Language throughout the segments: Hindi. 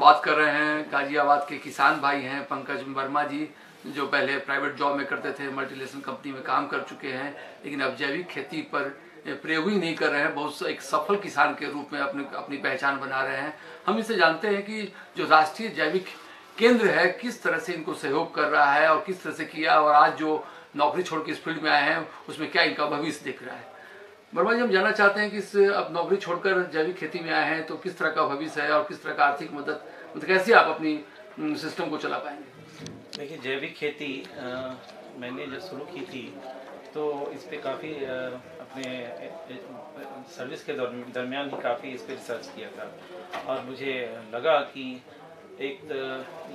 बात कर रहे हैं गाजियाबाद के किसान भाई हैं पंकज वर्मा जी, जो पहले प्राइवेट जॉब में करते थे, मल्टीनेशनल कंपनी में काम कर चुके हैं, लेकिन अब जैविक खेती पर प्रयोग ही नहीं कर रहे हैं। बहुत एक सफल किसान के रूप में अपनी पहचान बना रहे हैं। हम इसे जानते हैं कि जो राष्ट्रीय जैविक केंद्र है किस तरह से इनको सहयोग कर रहा है और किस तरह से किया, और आज जो नौकरी छोड़ के इस फील्ड में आए हैं उसमें क्या इनका भविष्य दिख रहा है। वर्मा जी, हम जानना चाहते हैं कि अब नौकरी छोड़कर जैविक खेती में आए हैं तो किस तरह का भविष्य है और किस तरह का आर्थिक मदद, मतलब कैसे आप अपनी सिस्टम को चला पाएंगे? देखिए, जैविक खेती मैंने जब शुरू की थी तो इस पर काफ़ी अपने सर्विस के दरमियान ही काफ़ी इस पर रिसर्च किया था, और मुझे लगा कि एक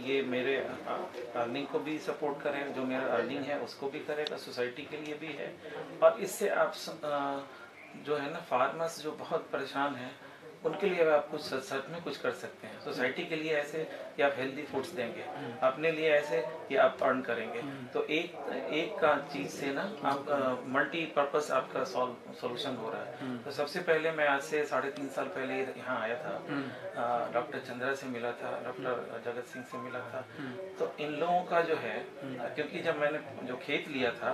ये मेरे अर्निंग को भी सपोर्ट करे, जो मेरा अर्निंग है उसको भी करेगा, सोसाइटी के लिए भी है, और इससे आप जो है ना फार्मर्स जो बहुत परेशान हैं उनके लिए आप कुछ सच में कुछ कर सकते हैं। सोसाइटी के लिए ऐसे कि आप हेल्दी फूड्स देंगे, अपने लिए ऐसे कि आप अर्न करेंगे, तो एक का चीज़ से ना आप मल्टीपर्पस आपका सॉल्यूशन हो रहा है। तो सबसे पहले मैं आज से 3.5 साल पहले यहाँ आया था, डॉक्टर चंद्रा से मिला था, डॉक्टर जगत सिंह से मिला था। तो इन लोगों का जो है, क्योंकि जब मैंने जो खेत लिया था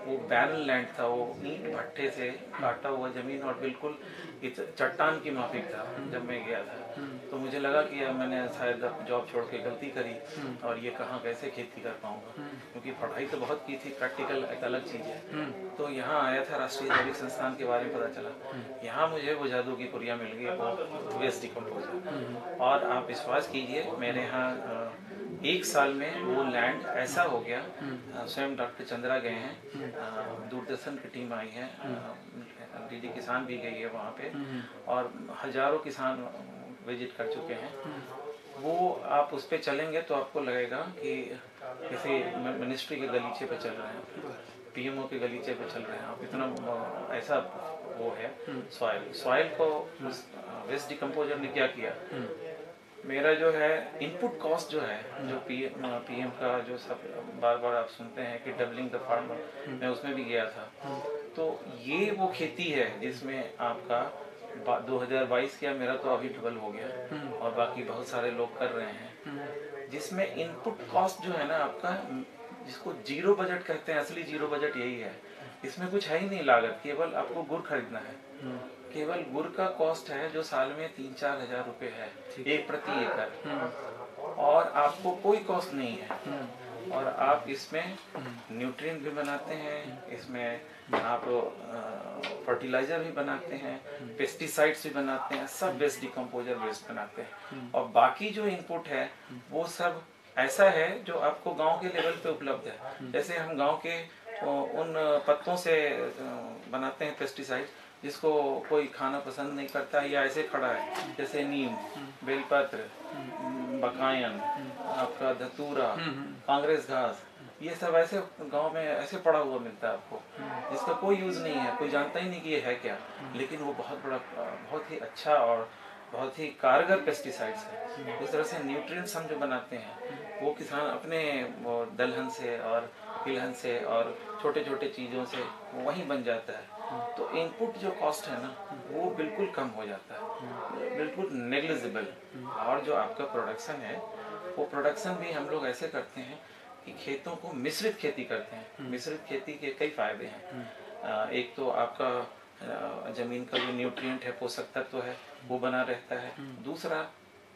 वो बैरन लैंड था, वो ईंट भट्टे से काटा हुआ ज़मीन और बिल्कुल चट्टान की माफिक था। जब मैं गया था तो मुझे लगा कि यार मैंने शायद जॉब छोड़ के गलती करी, और ये कहाँ कैसे खेती कर पाऊंगा, क्योंकि पढ़ाई तो बहुत की थी, प्रैक्टिकल एक अलग चीज़ है। तो यहाँ आया था, राष्ट्रीय जैविक संस्थान के बारे में पता चला। यहाँ मुझे वो जादू की पुरिया मिल गई, वो वेस्ट डिकम्पोजर, और आप विश्वास कीजिए मेरे यहाँ 1 साल में वो लैंड ऐसा हो गया। स्वयं डॉक्टर चंद्रा गए हैं, दूरदर्शन की टीम आई है, डीडी किसान भी गई है वहाँ पे, और हजारों किसान विजिट कर चुके हैं। वो आप उस पर चलेंगे तो आपको लगेगा कि किसी मिनिस्ट्री के गलीचे पे चल रहे हैं, पीएमओ के गलीचे पे चल रहे हैं आप, इतना ऐसा वो है। सॉइल को वेस्ट डिकम्पोजर ने क्या किया, मेरा जो है इनपुट कॉस्ट जो है, जो पीएम का जो सब बार बार आप सुनते हैं कि डबलिंग द फार्मर, मैं उसमें भी गया था। तो ये वो खेती है जिसमें आपका 2022 किया, मेरा तो अभी डबल हो गया, और बाकी बहुत सारे लोग कर रहे हैं, जिसमें इनपुट कॉस्ट जो है ना आपका, जिसको जीरो बजट कहते हैं, असली जीरो बजट यही है। इसमें कुछ है ही नहीं लागत, केवल आपको गुड़ खरीदना है। केवल गुड़ का कॉस्ट है जो साल में 3-4 हज़ार रुपये है, एक प्रति एकड़, और आपको कोई कॉस्ट नहीं है, और आप इसमें न्यूट्रिएंट भी बनाते हैं, इसमें आप फर्टिलाइजर भी बनाते हैं, पेस्टिसाइड्स भी बनाते हैं, सब वेस्ट डिकम्पोजर वेस्ट बनाते हैं, और बाकी जो इनपुट है वो सब ऐसा है जो आपको गांव के लेवल पे उपलब्ध है। जैसे हम गांव के उन पत्तों से बनाते हैं पेस्टिसाइड, जिसको कोई खाना पसंद नहीं करता या ऐसे खड़ा है, जैसे नीम, बेलपत्र, बकायन, आपका धतूरा, कांग्रेस घास, ये सब ऐसे गांव में ऐसे पड़ा हुआ मिलता है आपको, जिसका कोई यूज़ नहीं है, कोई जानता ही नहीं कि ये है क्या, लेकिन वो बहुत ही अच्छा और बहुत ही कारगर पेस्टिसाइड्स है। उस तरह से न्यूट्रिएंट्स हम जो बनाते हैं वो किसान अपने दलहन से और तिलहन से और छोटे छोटे चीज़ों से वहीं बन जाता है। तो इनपुट जो कॉस्ट है ना वो बिल्कुल कम हो जाता है, बिल्कुल नेग्लिजिबल। और जो आपका प्रोडक्शन है वो प्रोडक्शन भी हम लोग ऐसे करते हैं कि खेतों को मिश्रित खेती करते हैं। मिश्रित खेती के कई फायदे हैं। एक तो आपका ज़मीन का जो न्यूट्रिएंट है, पोषक तत्व है, वो बना रहता है। दूसरा,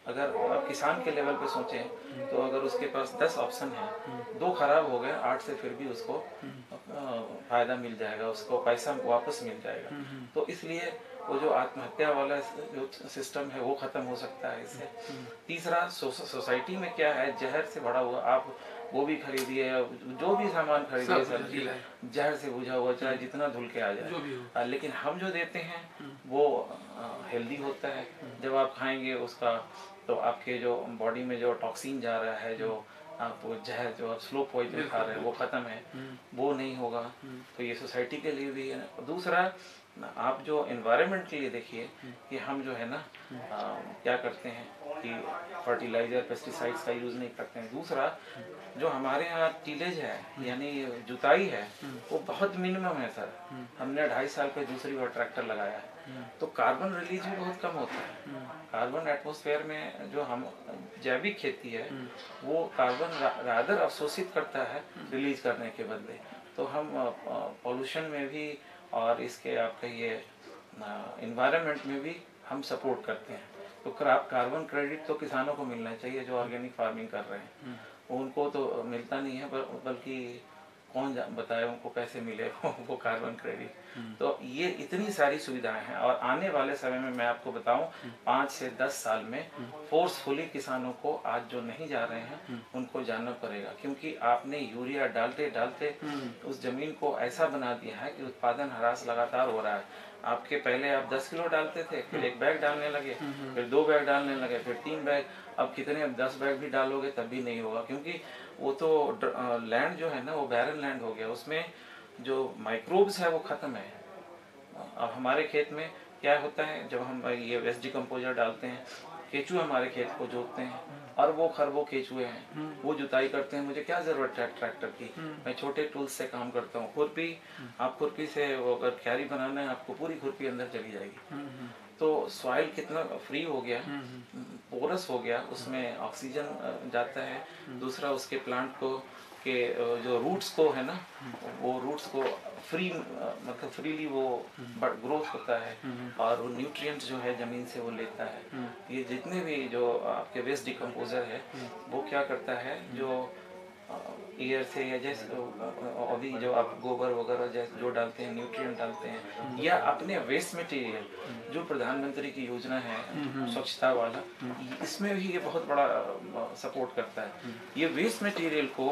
अगर आप किसान के लेवल पे सोचें तो अगर उसके पास 10 ऑप्शन है, 2 खराब हो गए, 8 से फिर भी उसको फ़ायदा मिल जाएगा, उसको पैसा वापस मिल जाएगा। तो इसलिए वो जो आत्महत्या वाला जो सिस्टम है वो ख़त्म हो सकता है इससे। तीसरा, सोसाइटी में क्या है, जहर से भरा हुआ, आप वो भी खरीदिए, जो भी सामान खरीदिए, सब्जी जहर से भुजा हुआ, चाहे जितना धुल के आ जाए, लेकिन हम जो देते हैं वो हेल्दी होता है। जब आप खाएंगे उसका तो आपके जो बॉडी में जो टॉक्सिन जा रहा है, जो आप जहर जो स्लो पॉइजन खा रहे हैं वो ख़त्म है, वो नहीं होगा। तो ये सोसाइटी के लिए भी है। दूसरा, आप जो एनवायरनमेंट के लिए देखिए कि हम जो है ना क्या करते हैं कि फर्टिलाइजर पेस्टिसाइड्स का यूज़ नहीं करते हैं। दूसरा जो हमारे यहाँ टीलेज है यानी जुताई है वो बहुत मिनिमम है सर। हमने 2.5 साल पे दूसरी बार ट्रैक्टर लगाया है तो कार्बन रिलीज भी बहुत कम होता है। कार्बन एटमॉस्फेयर में जो हम जैविक खेती है वो कार्बन रादर अवशोषित करता है रिलीज करने के बदले। तो हम पॉल्यूशन में भी और इसके आप कहिए इन्वायरमेंट में भी हम सपोर्ट करते हैं। तो कार्बन क्रेडिट तो किसानों को मिलना चाहिए जो ऑर्गेनिक फार्मिंग कर रहे हैं। उनको तो मिलता नहीं है बल्कि कौन बताए उनको कैसे मिले वो कार्बन क्रेडिट। तो ये इतनी सारी सुविधाएं हैं और आने वाले समय में मैं आपको बताऊं 5 से 10 साल में फोर्सफुली किसानों को आज जो नहीं जा रहे हैं उनको जाना पड़ेगा, क्योंकि आपने यूरिया डालते डालते उस जमीन को ऐसा बना दिया है कि उत्पादन ह्रास लगातार हो रहा है। आपके पहले आप 10 किलो डालते थे, फिर 1 बैग डालने लगे, फिर 2 बैग डालने लगे, फिर 3 बैग। अब कितने 10 बैग भी डालोगे तब भी नहीं होगा, क्योंकि वो तो लैंड जो है ना वो बैरन लैंड हो गया, उसमें जो माइक्रोब्स है वो खत्म है। अब हमारे खेत में क्या होता है जब हम ये वेस्ट डिकम्पोजर डालते हैं, केचू हमारे खेत को जोतते हैं और वो खरबों केचुए हैं, वो जुताई करते हैं। मुझे क्या जरूरत है ट्रैक्टर की, मैं छोटे टूल्स से काम करता हूँ। खुरपी, आप खुरपी से अगर क्यारी बनाना है आपको पूरी खुरपी अंदर चली जाएगी। तो सॉइल कितना फ्री हो गया, पोरस हो गया, उसमें ऑक्सीजन जाता है। दूसरा उसके प्लांट को के जो रूट्स को है ना वो रूट्स को मतलब फ्रीली वो ग्रोथ होता है और वो न्यूट्रिएंट्स जो है जमीन से वो लेता है। ये जितने भी जो आपके वेस्ट डिकम्पोजर है वो क्या करता है, जो एयर से या जैसे अभी जो आप गोबर वगैरह जैसे जो डालते हैं, न्यूट्रिएंट डालते हैं, या अपने वेस्ट मटेरियल जो प्रधानमंत्री की योजना है स्वच्छता वाला, इसमें भी ये बहुत बड़ा सपोर्ट करता है। ये वेस्ट मटेरियल को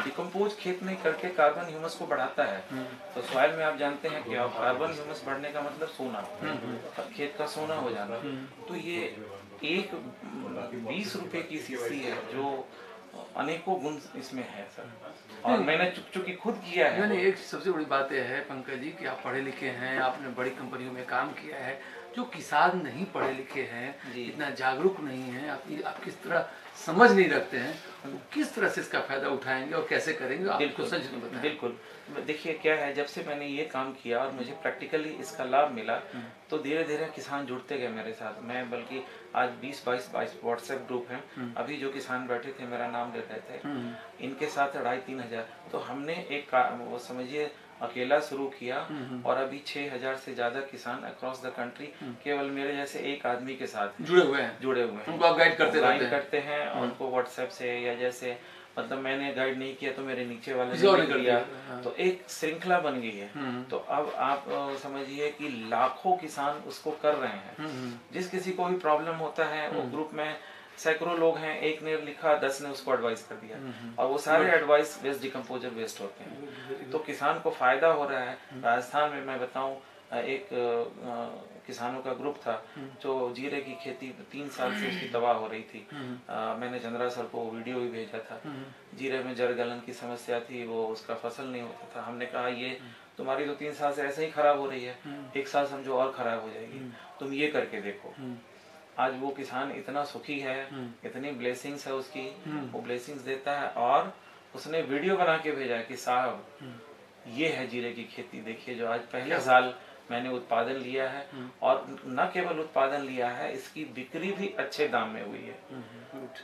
डिकम्पोज खेत में करके कार्बन ह्यूमस को बढ़ाता है। तो सॉइल में आप जानते हैं कि कार्बन ह्यूमस बढ़ने का मतलब सोना, खेत का सोना हो जाना। तो ये एक 20 रुपए की सीसी है जो अनेकों गुण इसमें है सर, और मैंने चुकी खुद किया है। मैंने एक सबसे बड़ी बात यह है पंकज जी कि आप पढ़े लिखे हैं, आपने बड़ी कंपनियों में काम किया है। जो किसान नहीं पढ़े लिखे हैं, इतना जागरूक नहीं है, आप किस तरह समझ नहीं रखते हैं, वो किस तरह से इसका फायदा उठाएंगे और कैसे करेंगे, आपको सच में बताएं। बिल्कुल देखिए क्या है, जब से मैंने ये काम किया और मुझे प्रैक्टिकली इसका लाभ मिला तो धीरे धीरे किसान जुड़ते गए मेरे साथ। मैं बल्कि आज 20-22 व्हाट्सएप ग्रुप हैं, अभी जो किसान बैठे थे मेरा नाम ले रहे थे, इनके साथ 2500-3000 हजार। तो हमने एक वो समझिए अकेला शुरू किया और अभी 6000 से ज्यादा किसान अक्रॉस द कंट्री केवल मेरे जैसे एक आदमी के साथ जुड़े हुए हैं। उनको आप गाइड करते हैं उनको व्हाट्सएप से, या जैसे मतलब मैंने गाइड नहीं किया तो मेरे नीचे वाले ने कर दिया। तो एक श्रृंखला बन गई है। तो अब आप समझिए कि लाखों किसान उसको कर रहे हैं। जिस किसी को भी प्रॉब्लम होता है वो ग्रुप में सैकड़ों लोग हैं, एक ने लिखा 10 ने उसको एडवाइस कर दिया और वो सारे एडवाइस वेस्ट डिकम्पोजर वेस्ट होते हैं। तो किसान को फायदा हो रहा है। राजस्थान में मैं बताऊं एक किसानों का ग्रुप था जो जीरे की खेती 3 साल से उसकी तबाह हो रही थी। मैंने चंद्रा सर को वीडियो भी भेजा था। जीरे में जड़ गलन की समस्या थी, वो उसका फसल नहीं होता था। हमने कहा ये तुम्हारी तो 3 साल से ऐसे ही खराब हो रही है, 1 साल समझो और खराब हो जाएगी, तुम ये करके देखो। आज वो किसान इतना सुखी है, इतनी ब्लेसिंग्स है उसकी, वो ब्लेसिंग्स देता है। और उसने वीडियो बना के भेजा कि साहब ये है जीरे की खेती, देखिए जो आज पहले साल मैंने उत्पादन लिया है और न केवल उत्पादन लिया है, इसकी बिक्री भी अच्छे दाम में हुई है।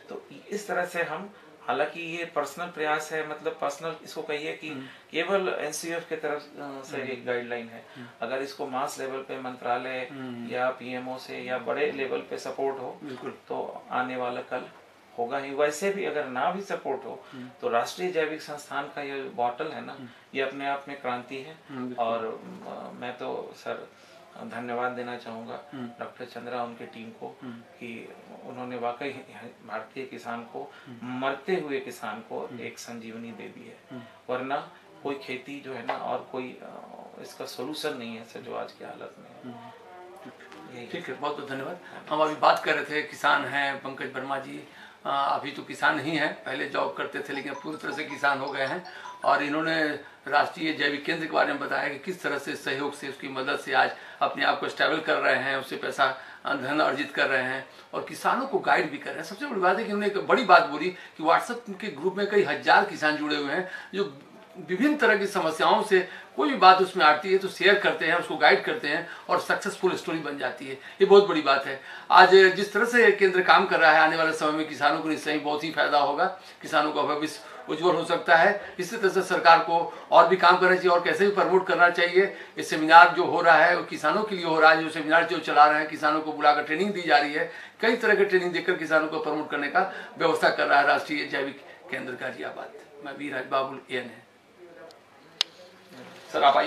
तो इस तरह से हम, हालांकि ये पर्सनल प्रयास है, मतलब पर्सनल इसको कहिए कि केवल एनसीएफ की तरफ से एक गाइडलाइन है। अगर इसको मास लेवल पे मंत्रालय या पीएमओ से या बड़े लेवल पे सपोर्ट हो तो आने वाला कल होगा ही। वैसे भी अगर ना भी सपोर्ट हो तो राष्ट्रीय जैविक संस्थान का ये बॉटल है ना, ये अपने आप में क्रांति है। और मैं तो सर धन्यवाद देना चाहूँगा डॉक्टर चंद्रा उनके टीम को कि उन्होंने वाकई भारतीय किसान को, मरते हुए किसान को एक संजीवनी दे दी है। वरना कोई खेती जो है ना और कोई इसका सोल्यूशन नहीं है सर जो आज की हालत में है। ठीक है, बहुत बहुत धन्यवाद। हम अभी बात कर रहे थे, किसान हैं पंकज वर्मा जी। अभी तो किसान नहीं है, पहले जॉब करते थे लेकिन पूरी तरह से किसान हो गए हैं। और इन्होंने राष्ट्रीय जैविक केंद्र के बारे में बताया कि किस तरह से सहयोग से, उसकी मदद से आज अपने आप को स्टेबल कर रहे हैं, उससे पैसा धन अर्जित कर रहे हैं और किसानों को गाइड भी कर रहे हैं। सबसे बड़ी बात है कि उन्होंने एक बड़ी बात बोली कि व्हाट्सएप के ग्रुप में कई हजार किसान जुड़े हुए हैं जो विभिन्न तरह की समस्याओं से कोई भी बात उसमें आती है तो शेयर करते हैं, उसको गाइड करते हैं और सक्सेसफुल स्टोरी बन जाती है। ये बहुत बड़ी बात है। आज जिस तरह से केंद्र काम कर रहा है, आने वाले समय में किसानों को निश्चय बहुत ही फायदा होगा, किसानों का भविष्य उज्जवल हो सकता है। इसी तरह से सरकार को और भी काम करना चाहिए और कैसे भी प्रमोट करना चाहिए। ये सेमिनार जो हो रहा है वो किसानों के लिए हो रहा है, जो सेमिनार जो चला रहे हैं, किसानों को बुलाकर ट्रेनिंग दी जा रही है, कई तरह की ट्रेनिंग देकर किसानों को प्रमोट करने का व्यवस्था कर रहा है राष्ट्रीय जैविक केंद्र गाजियाबाद। मैं वीर राज बाबुल एन है। सर आप आइए।